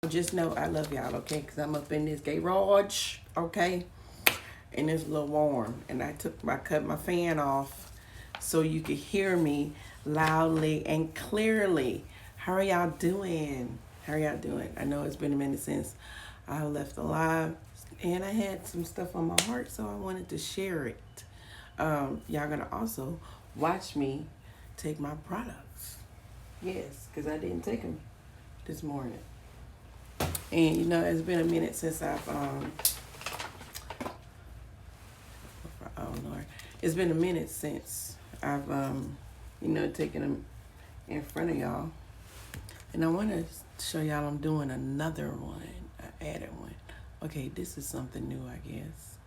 Just know I love y'all, okay? Because I'm up in this garage, okay? And it's a little warm. And I cut my fan off so you could hear me loudly and clearly. How are y'all doing? How are y'all doing? I know it's been a minute since I left alive. And I had some stuff on my heart, so I wanted to share it. Y'all gonna also watch me take my products. Yes, because I didn't take them this morning. And you know, it's been a minute since oh Lord, it's been a minute since I've taken them in front of y'all. And I want to show y'all I'm doing another one. I added one. Okay, this is something new, I guess.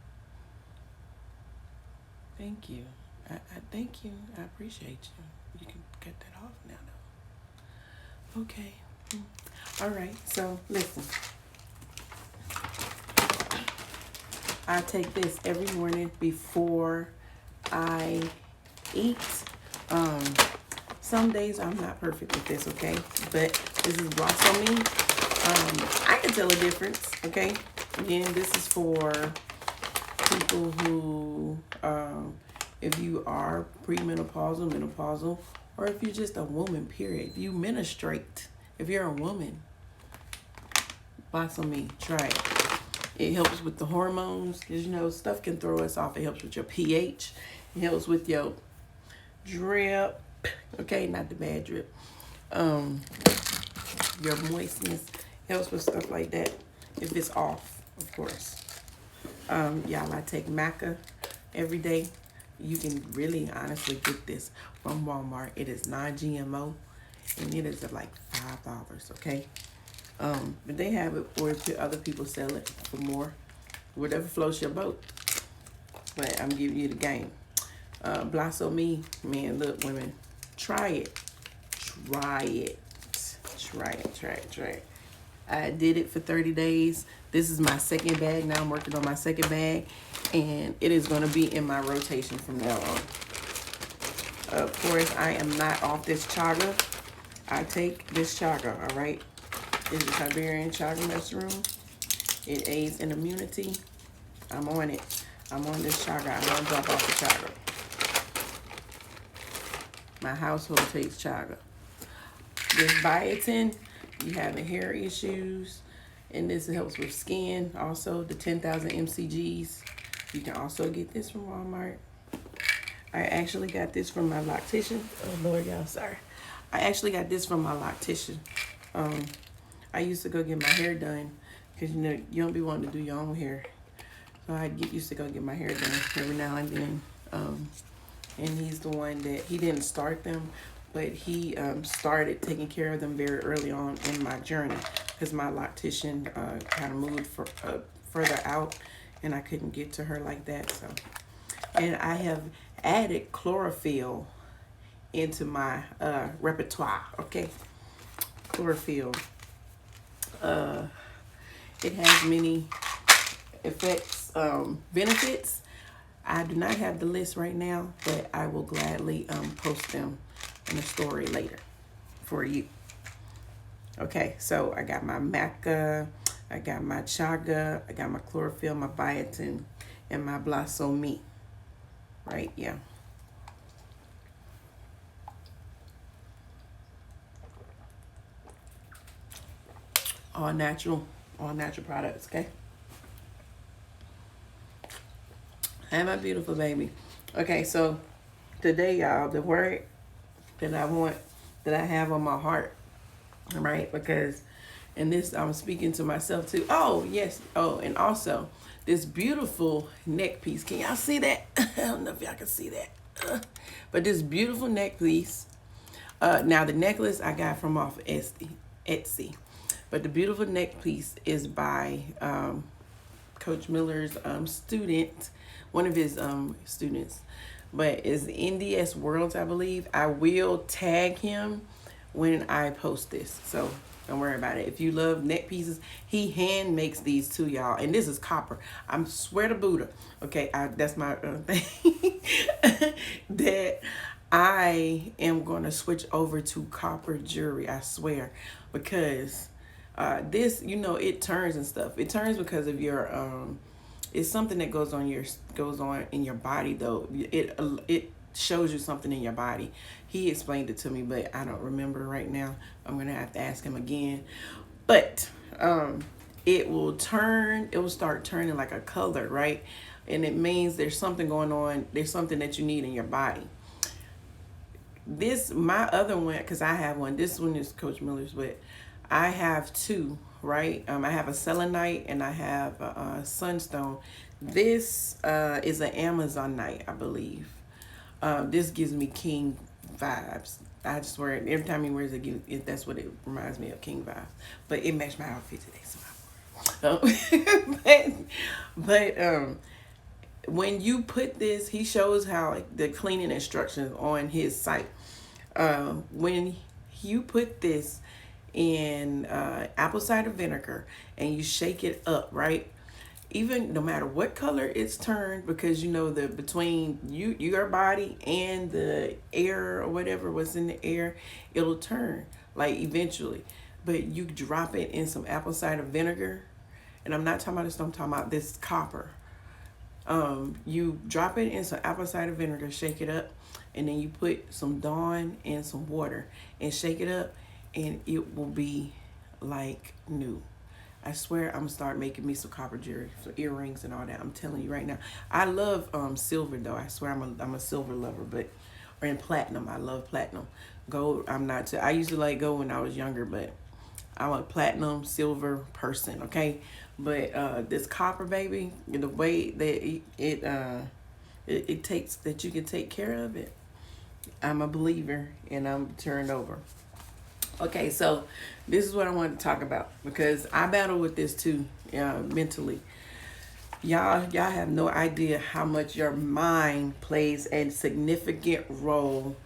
Thank you. I thank you. I appreciate you. You can cut that off now, though. Okay. All right. So listen. I take this every morning before I eat. Some days I'm not perfect with this, okay? But this is Blossomy. I can tell a difference, okay? Again, this is for people who, if you are premenopausal, menopausal, or if you're just a woman, period. If you menstruate, if you're a woman, Blossomy, try it. It helps with the hormones, because you know, stuff can throw us off. It helps with your pH. It helps with your drip. Okay, not the bad drip. Your moistness. Helps with stuff like that. If it's off, of course. Y'all, I take maca every day. You can really honestly get this from Walmart. It is non-GMO, and it is like $5, okay? But they have it, or other people sell it for more. Whatever floats your boat. But I'm giving you the game. Blossomy, man, look, women, try it. Try it. Try it, try it, try it. I did it for 30 days. This is my second bag. Now I'm working on my second bag. And it is going to be in my rotation from now on. Of course, I am not off this chaga. I take this chaga, all right? This is Siberian chaga mushroom. It aids in immunity. I'm on it. I'm on this chaga. I don't drop off the chaga. My household takes chaga. This biotin, you having hair issues, and this helps with skin. Also, the 10,000 mcgs. You can also get this from Walmart. I actually got this from my loctician. Oh Lord, y'all, sorry. I actually got this from my loctician. I used to go get my hair done because you know you don't be wanting to do your own hair. So I used to go get my hair done every now and then. And he's the one that he didn't start them, but he started taking care of them very early on in my journey because my loctician kind of moved further out, and I couldn't get to her like that. So, and I have added chlorophyll into my repertoire. Okay, chlorophyll. It has many effects, benefits. I do not have the list right now, but I will gladly post them in a story later for you. Okay, so I got my maca, I got my chaga, I got my chlorophyll, my biotin, and my blossomy. Right, yeah. All natural products, okay? Hey, my beautiful baby. Okay, so today, y'all, the word that I have on my heart, right? Because, and this, I'm speaking to myself too. Oh, yes. Oh, and also this beautiful neck piece. Can y'all see that? I don't know if y'all can see that. But this beautiful neck piece. Now, the necklace I got from off Etsy. But the beautiful neck piece is by Coach Miller's student, one of his students, but is NDS Worlds, I believe. I will tag him when I post this, so don't worry about it. If you love neck pieces, he hand makes these too, y'all, and this is copper. I swear to Buddha, okay, that's my thing, that I am going to switch over to copper jewelry, I swear, because This, it turns and stuff. It turns because of your it's something that goes on in your body though. It shows you something in your body. He explained it to me, but I don't remember right now. I'm gonna have to ask him again. But it will start turning like a color, right? And it means there's something going on. There's something that you need in your body. My other one, because I have one. This one is Coach Miller's, but I have two, right? I have a selenite and I have a sunstone. This is an Amazonite, I believe. This gives me king vibes. I swear, every time he wears it, that's what it reminds me of, king vibes. But it matched my outfit today, so but when you put this, he shows how the cleaning instructions on his site. When you put this in apple cider vinegar and you shake it up, right? Even no matter what color it's turned, because the between your body and the air or whatever was in the air, it'll turn like eventually. But you drop it in some apple cider vinegar, and I'm not talking about this. I'm talking about this copper. You drop it in some apple cider vinegar, shake it up, and then you put some Dawn and some water and shake it up, and it will be like new. I swear I'm gonna start making me some copper jewelry, some earrings and all that. I'm telling you right now. I love silver though. I swear I'm a silver lover, or in platinum. I love platinum. Gold, I'm not. I used to like gold when I was younger, but I'm a platinum, silver person. Okay, but this copper, baby, the way that it takes, that you can take care of it. I'm a believer and I'm turned over. Okay, so this is what I wanted to talk about, because I battle with this too, mentally. Y'all have no idea how much your mind plays a significant role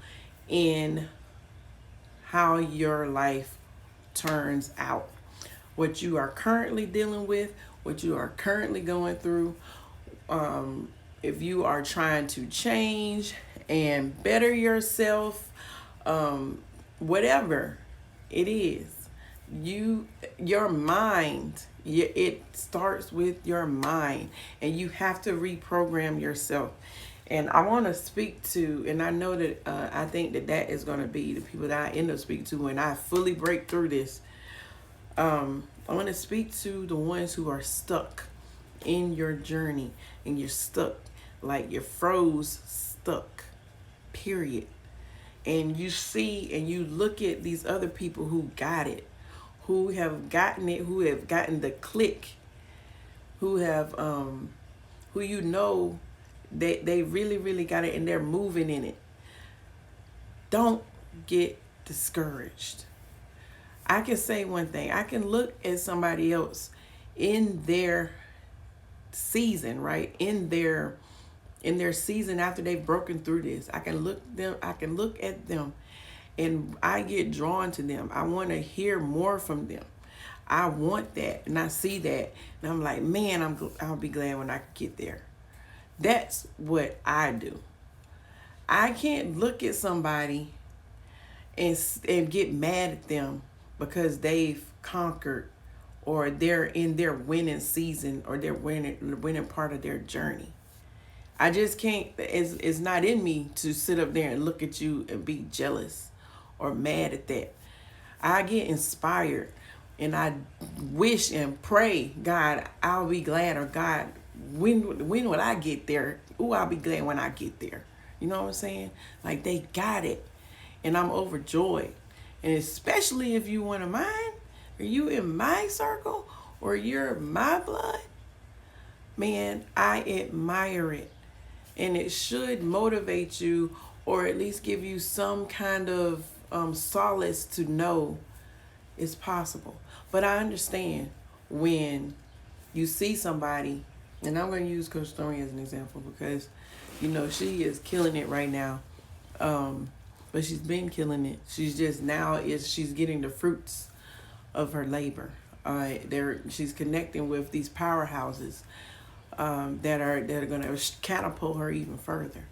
in how your life turns out. What you are currently dealing with, what you are currently going through. If you are trying to change and better yourself, whatever it is, your mind, it starts with your mind, and you have to reprogram yourself. And I want to speak to, and I know that I think that is going to be the people that I end up speaking to when I fully break through this. I want to speak to the ones who are stuck in your journey, and you're stuck, like you're stuck, period. And you see and you look at these other people who got it, who have gotten it, who have gotten the click, who have they really, really got it, and they're moving in it. Don't get discouraged. I can say one thing. I can look at somebody else in their season, right? In their season after they've broken through this. I can look at them and I get drawn to them. I want to hear more from them. I want that, and I see that, and I'm like, man, I'll be glad when I get there. That's what I do. I can't look at somebody and get mad at them because they've conquered, or they're in their winning season, or they're winning part of their journey. I just can't. It's not in me to sit up there and look at you and be jealous or mad at that. I get inspired, and I wish and pray, God, I'll be glad, or God, when will I get there? Ooh, I'll be glad when I get there. You know what I'm saying? Like, they got it, and I'm overjoyed. And especially if you one of mine, or you in my circle, or you're my blood, man, I admire it. And it should motivate you, or at least give you some kind of solace to know it's possible. But I understand when you see somebody, and I'm going to use Coach Story as an example, because, she is killing it right now. But she's been killing it. She's just she's getting the fruits of her labor. She's connecting with these powerhouses that are going to catapult her even further,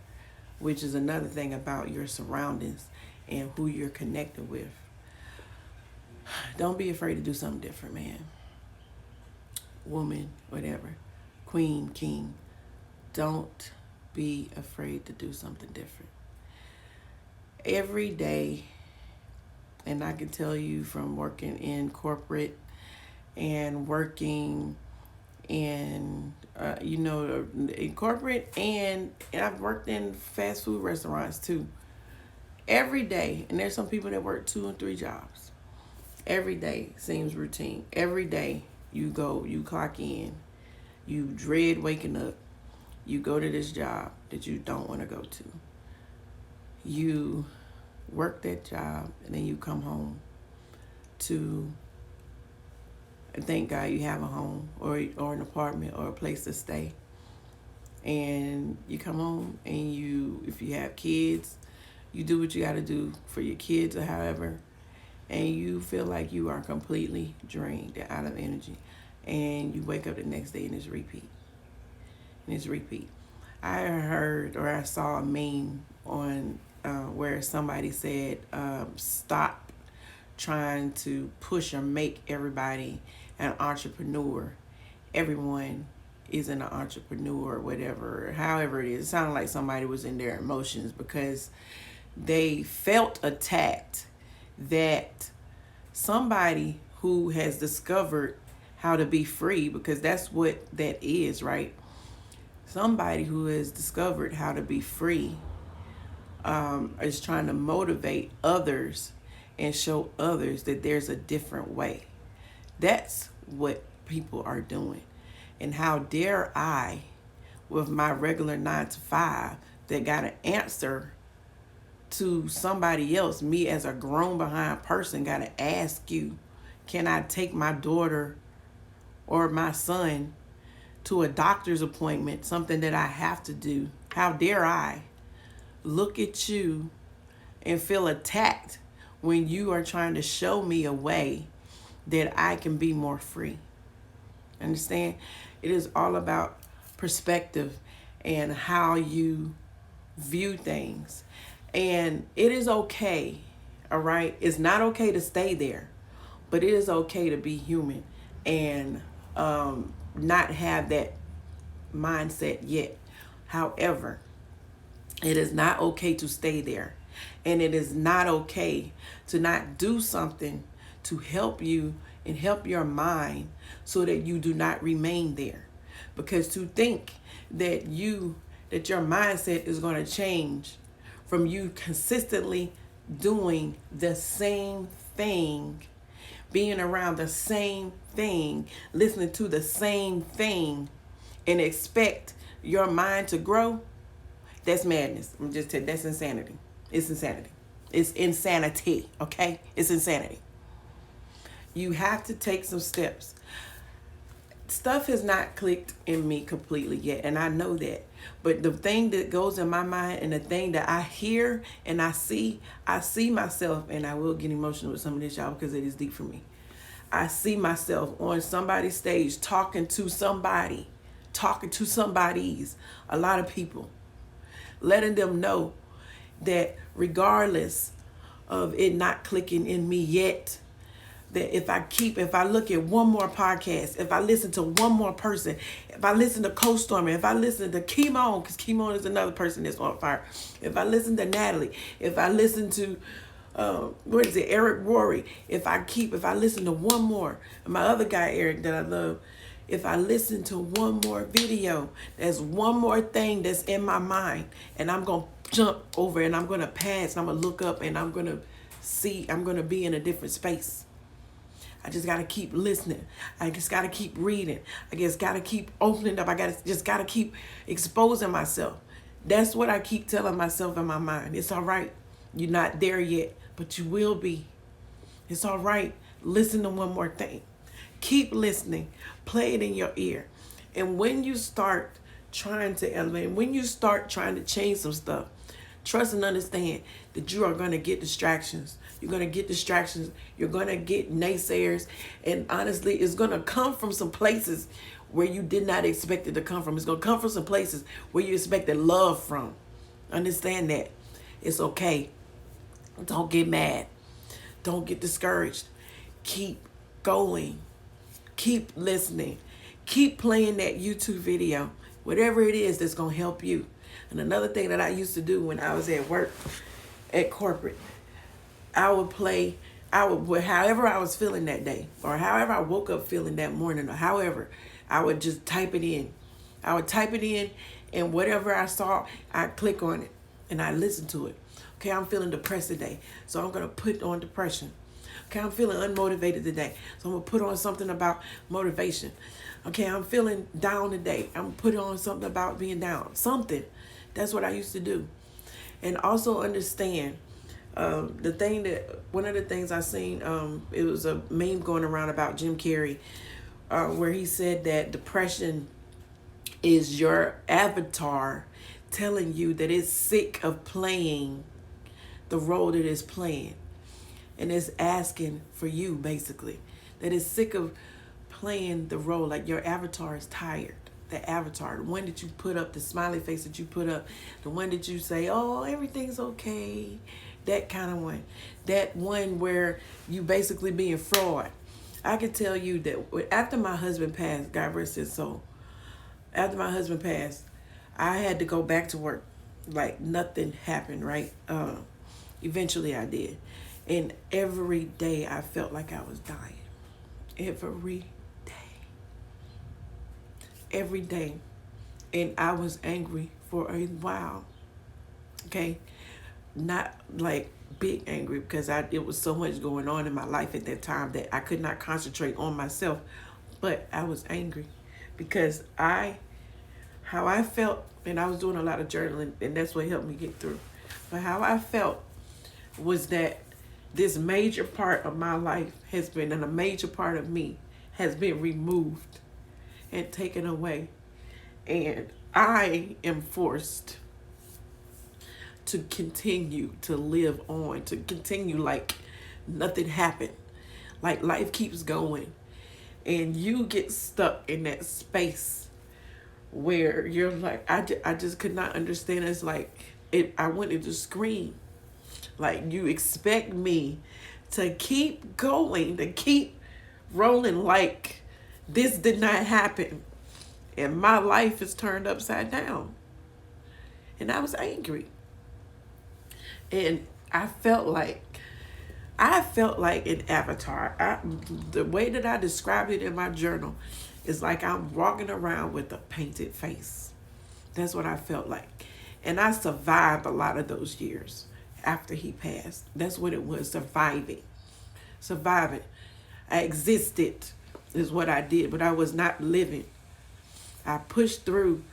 which is another thing about your surroundings and who you're connected with. Don't be afraid to do something different, man. Woman, whatever. Queen, king. Don't be afraid to do something different. Every day, and I can tell you from working in corporate and working in, in corporate, and I've worked in fast food restaurants too. Every day, and there's some people that work 2 and 3 jobs. Every day seems routine. Every day you go, you clock in, you dread waking up, you go to this job that you don't want to go to. You work that job, and then you come home to, and thank God you have a home or an apartment or a place to stay. And you come home, and you, if you have kids, you do what you got to do for your kids or however, and you feel like you are completely drained and out of energy. And you wake up the next day and it's repeat. I heard or I saw a meme on where somebody said, stop trying to push or make everybody an entrepreneur. Everyone isn't an entrepreneur or whatever, however it is. It sounded like somebody was in their emotions because they felt attacked that somebody who has discovered how to be free, because that's what that is, right? Somebody who has discovered how to be free is trying to motivate others and show others that there's a different way. That's what people are doing. And how dare I, with my regular 9 to 5, that got to answer to somebody else, me as a grown behind person, got to ask you, can I take my daughter or my son to a doctor's appointment, something that I have to do? How dare I look at you and feel attacked when you are trying to show me a way that I can be more free? Understand? It is all about perspective and how you view things. And it is okay, all right? It's not okay to stay there, but it is okay to be human and not have that mindset yet. However, it is not okay to stay there. And it is not okay to not do something to help you and help your mind so that you do not remain there. Because to think that your mindset is going to change from you consistently doing the same thing, being around the same thing, listening to the same thing, and expect your mind to grow, that's madness. That's insanity. It's insanity. It's insanity, okay? It's insanity. You have to take some steps. Stuff has not clicked in me completely yet, and I know that. But the thing that goes in my mind and the thing that I hear and I see myself, and I will get emotional with some of this, y'all, because it is deep for me. I see myself on somebody's stage talking to somebody's, a lot of people, letting them know that regardless of it not clicking in me yet, that if I look at one more podcast, if I listen to one more person, if I listen to Coach Stormy, if I listen to Kimon, because Kimon is another person that's on fire, if I listen to Natalie, if I listen to Eric Rory, if I listen to one more, and my other guy Eric that I love, if I listen to one more video, there's one more thing that's in my mind, and I'm gonna jump over and I'm gonna pass, and I'm gonna look up and I'm gonna be in a different space. I just got to keep listening. I just got to keep reading. I just got to keep opening up. Just got to keep exposing myself. That's what I keep telling myself in my mind. It's all right. You're not there yet, but you will be. It's all right. Listen to one more thing. Keep listening. Play it in your ear. And when you start trying to elevate, when you start trying to change some stuff, trust and understand that you are going to get distractions. You're going to get distractions. You're going to get naysayers. And honestly, it's going to come from some places where you did not expect it to come from. It's going to come from some places where you expected love from. Understand that. It's okay. Don't get mad. Don't get discouraged. keep going. Keep listening. Keep playing that YouTube video. Whatever it is that's going to help you. And another thing that I used to do when I was at work, at corporate, however I was feeling that day, or however I woke up feeling that morning, or however, I would just type it in. I would type it in, and whatever I saw, I'd click on it, and I listen to it. Okay, I'm feeling depressed today, so I'm going to put on depression. Okay, I'm feeling unmotivated today, so I'm going to put on something about motivation. Okay, I'm feeling down today. I'm going to put on something about being down. Something. That's what I used to do. And also understand, one of the things I seen, it was a meme going around about Jim Carrey, where he said that depression is your avatar telling you that it's sick of playing the role that it's playing. And it's asking for you, basically. That it's sick of playing the role. Like your avatar is tired. The avatar, the one that you put up, the smiley face that you put up, the one that you say, oh, everything's okay. That kind of one. That one where you basically being fraud. I can tell you that after my husband passed, God rest his soul, after my husband passed, I had to go back to work. Like nothing happened, right? Eventually I did. And every day I felt like I was dying. Every day. Every day. And I was angry for a while. Okay? Not like big angry, because it was so much going on in my life at that time that I could not concentrate on myself. But I was angry because how I felt, and I was doing a lot of journaling, and that's what helped me get through. But how I felt was that this major part of my life has been, and a major part of me has been removed and taken away. And I am forced to continue to live on, to continue like nothing happened. Like life keeps going. And you get stuck in that space where you're like, I just could not understand. It's like, I wanted to scream. Like, you expect me to keep going, to keep rolling like this did not happen. And my life is turned upside down. And I was angry. And I felt like an avatar. The way that I described it in my journal is like I'm walking around with a painted face. That's what I felt like. And I survived a lot of those years after he passed. That's what it was, surviving. I existed is what I did, but I was not living. I pushed through,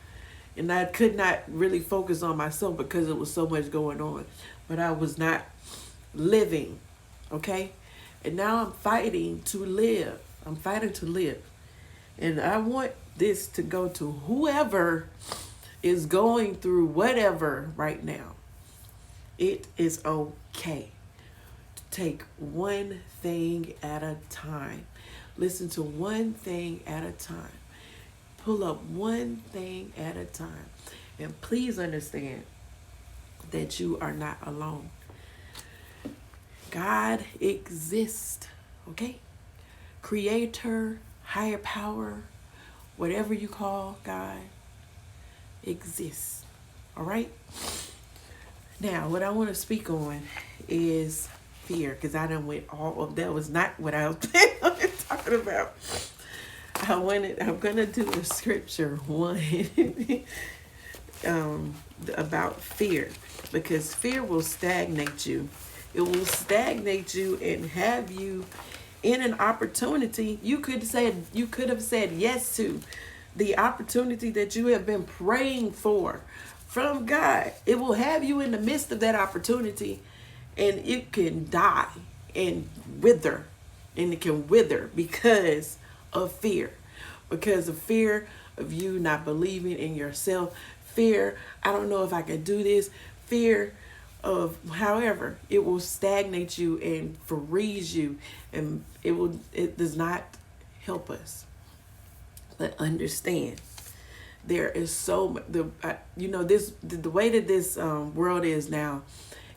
and I could not really focus on myself because it was so much going on. But I was not living, okay? And now I'm fighting to live. And I want this to go to whoever is going through whatever right now. It is okay to take one thing at a time. Listen to one thing at a time. Pull up one thing at a time. And please understand that you are not alone. God exists, okay? Creator, higher power, whatever you call God, exists, all right? Now, what I want to speak on is fear, because I done went all of that. Was not what I was planning on talking about. I'm going to do a scripture one about fear, because fear will stagnate you. It will stagnate you and have you in an opportunity you could have said yes to, the opportunity that you have been praying for from God. It will have you in the midst of that opportunity, and it can die and wither, and it can wither because of fear. Because of fear of you not believing in yourself. Fear, I don't know if I can do this. Fear of, however, it will stagnate you and freeze you, and it does not help us. But understand, there is so the way that this world is now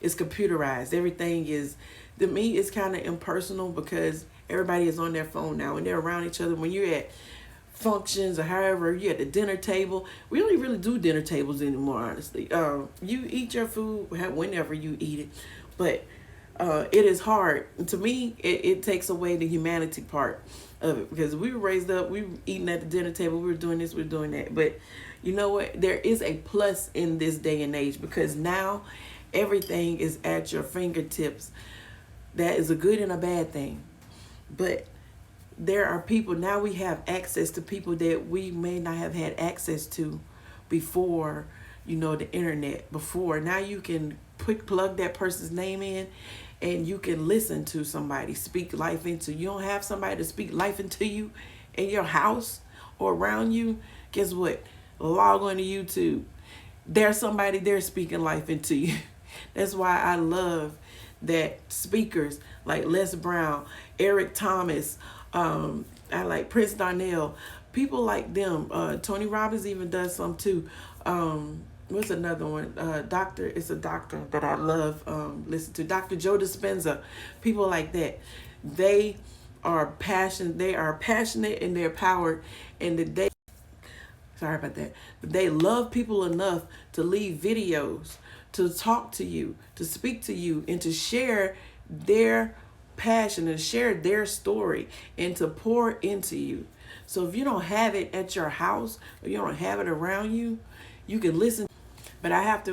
is computerized. Everything is, to me, it's kind of impersonal, because Everybody is on their phone now, and they're around each other. When you're at functions or however you're at the dinner table, we don't really do dinner tables anymore, honestly. You eat your food whenever you eat it, but it is hard. To me, it takes away the humanity part of it, because we were raised up, we were eating at the dinner table, we were doing this, we were doing that. But you know what? There is a plus in this day and age, because now everything is at your fingertips. That is a good and a bad thing. But there are people, now we have access to people that we may not have had access to before, the internet. Before, now you can plug that person's name in, and you can listen to somebody speak life into you. You don't have somebody to speak life into you in your house or around you. Guess what? Log on to YouTube. There's somebody there speaking life into you. That's why I love that speakers like Les Brown, Eric Thomas, I like Prince Darnell, people like them. Tony Robbins even does some too. What's another one? It's a doctor that I love listen to. Dr. Joe Dispenza. People like that. They are passionate. They are passionate and they're powered. And sorry about that. But they love people enough to leave videos, to talk to you, to speak to you, and to share their passion and share their story and to pour into you. So if you don't have it at your house or you don't have it around you, you can listen. But I have to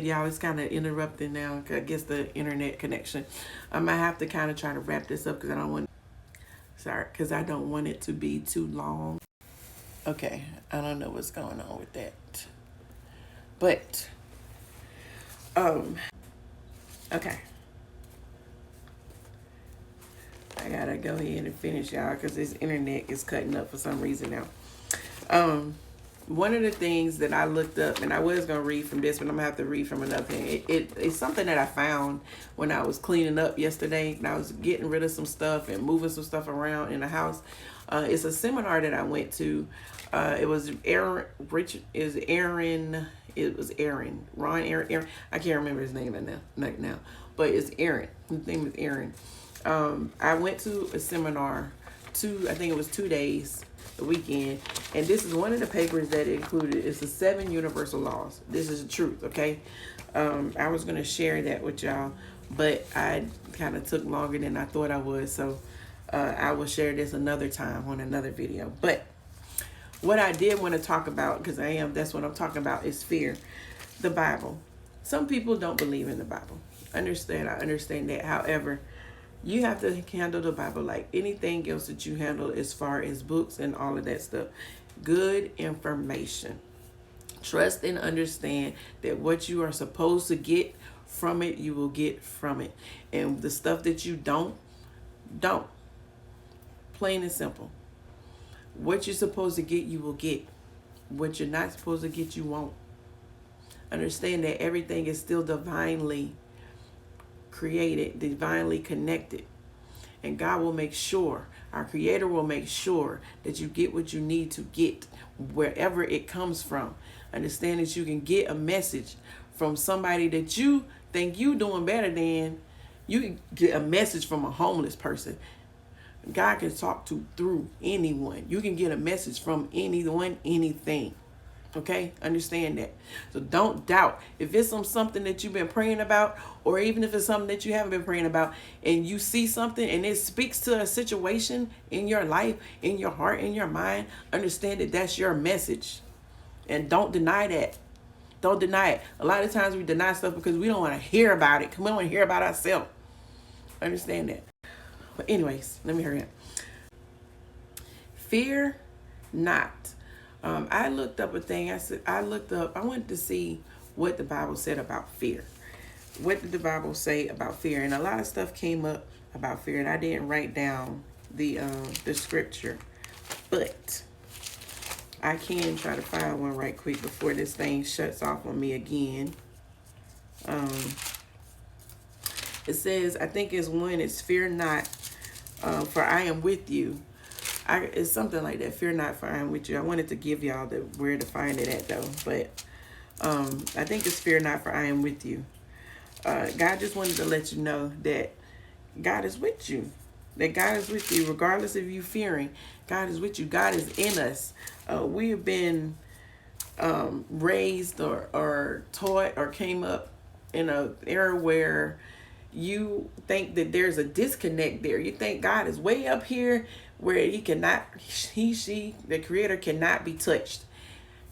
y'all, it's kind of interrupting now. I guess the internet connection. I might have to kind of try to wrap this up because I don't want it to be too long. Okay, I don't know what's going on with that. But, okay. I gotta go ahead and finish, y'all, because this internet is cutting up for some reason now. One of the things that I looked up, and I was going to read from this, but I'm going to have to read from another thing. It's something that I found when I was cleaning up yesterday, and I was getting rid of some stuff and moving some stuff around in the house. It's a seminar that I went to. It was Aaron. I can't remember his name now, but it's Aaron. His name is Aaron. I went to a seminar, I think it was 2 days, the weekend, and this is one of the papers that it included. It's the 7 universal laws. This is the truth, okay? I was going to share that with y'all, but I kind of took longer than I thought I would, so I will share this another time on another video. But what I did want to talk about, because that's what I'm talking about, is fear. The Bible. Some people don't believe in the Bible. I understand that. However, you have to handle the Bible like anything else that you handle as far as books and all of that stuff. Good information. Trust and understand that what you are supposed to get from it, you will get from it. And the stuff that you don't. Plain and simple. What you're supposed to get, you will get. What you're not supposed to get, you won't. Understand that everything is still divinely created, divinely connected. And God will make sure, our Creator will make sure that you get what you need to get wherever it comes from. Understand that you can get a message from somebody that you think you doing better than. You can get a message from a homeless person. God can talk through anyone. You can get a message from anyone, anything. Okay, understand that. So don't doubt. If it's something that you've been praying about, or even if it's something that you haven't been praying about, and you see something and it speaks to a situation in your life, in your heart, in your mind, understand that that's your message. And don't deny that. Don't deny it. A lot of times we deny stuff because we don't want to hear about it. We don't want to hear about ourselves. Understand that. But anyways, let me hurry up. Fear not. I looked up a thing. I wanted to see what the Bible said about fear. What did the Bible say about fear? And a lot of stuff came up about fear, and I didn't write down the scripture, but I can try to find one right quick before this thing shuts off on me again. It says, I think it's fear not, for I am with you. It's something like that. Fear not, for I am with you. I wanted to give y'all where to find it at, though. But I think it's fear not, for I am with you. God just wanted to let you know that God is with you. that God is with you, regardless of you fearing. God is with you. God is in us. We have been raised or taught or came up in an era where you think that there's a disconnect there. You think God is way up here where he cannot, she, the creator cannot be touched,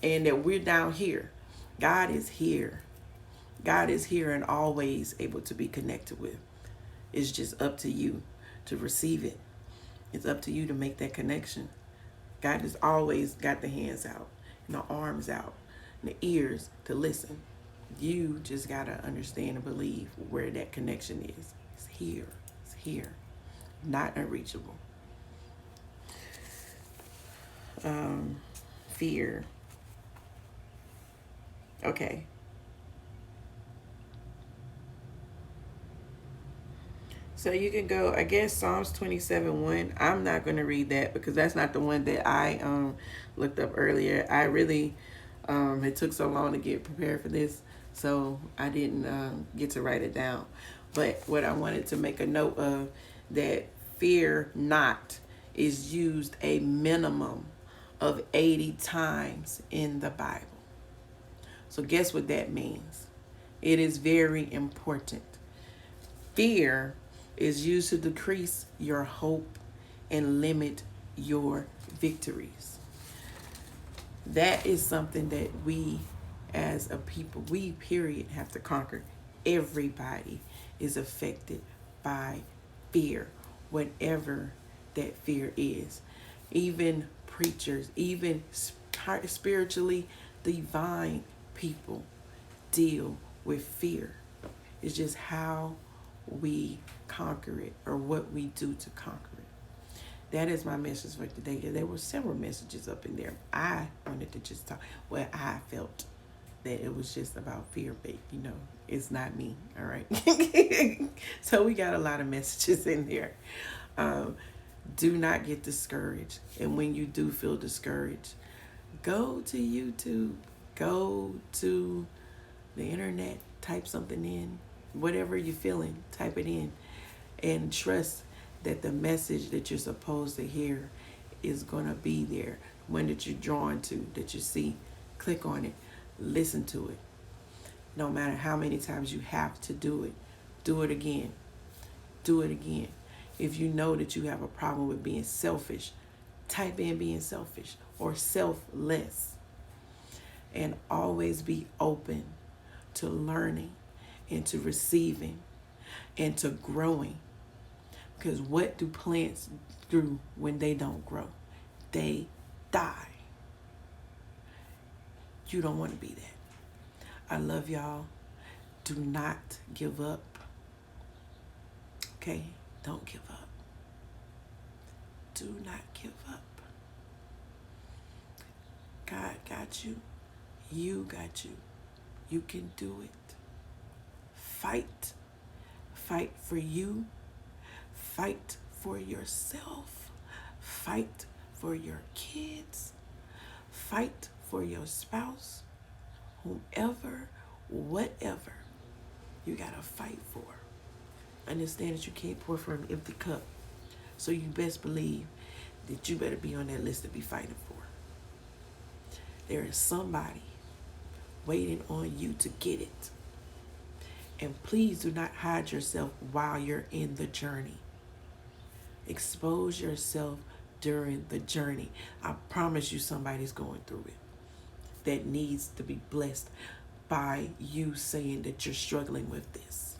and that we're down here. God is here. God is here and always able to be connected with. It's just up to you to receive it. It's up to you to make that connection. God has always got the hands out and the arms out and the ears to listen. You just got to understand and believe where that connection is. It's here. It's here. Not unreachable. Fear. Okay. So you can go, I guess, Psalms 27:1. I'm not going to read that because that's not the one that I looked up earlier. I really, it took so long to get prepared for this, so I didn't get to write it down. But what I wanted to make a note of, that fear not is used a minimum of 80 times in the Bible. So guess what that means? It is very important. Fear is used to decrease your hope and limit your victories. That is something that we as a people, we period, have to conquer. Everybody is affected by fear, whatever that fear is. Even preachers, even spiritually divine people deal with fear. It's just how we conquer it, or what we do to conquer it. That is my message for today. There were several messages up in there. I wanted to just talk what I felt, that it was just about fear, but it's not me. All right. So we got a lot of messages in there. Do not get discouraged. And when you do feel discouraged, go to YouTube, go to the internet, type something in, whatever you're feeling, type it in, and trust that the message that you're supposed to hear is going to be there. One that you're drawn to, that you see, click on it, listen to it. No matter how many times you have to do it again. Do it again. If you know that you have a problem with being selfish, type in being selfish or selfless. And always be open to learning and to receiving and to growing. Because what do plants do when they don't grow? They die. You don't want to be that. I love y'all. Do not give up. Okay? Don't give up. Do not give up. God got you. You got you. You can do it. Fight. Fight for you. Fight for yourself. Fight for your kids. Fight for your spouse. Whomever, whatever, you got to fight for. Understand that you can't pour from an empty cup. So you best believe that you better be on that list to be fighting for. There is somebody waiting on you to get it. And please do not hide yourself while you're in the journey. Expose yourself during the journey. I promise you somebody's going through it that needs to be blessed by you saying that you're struggling with this.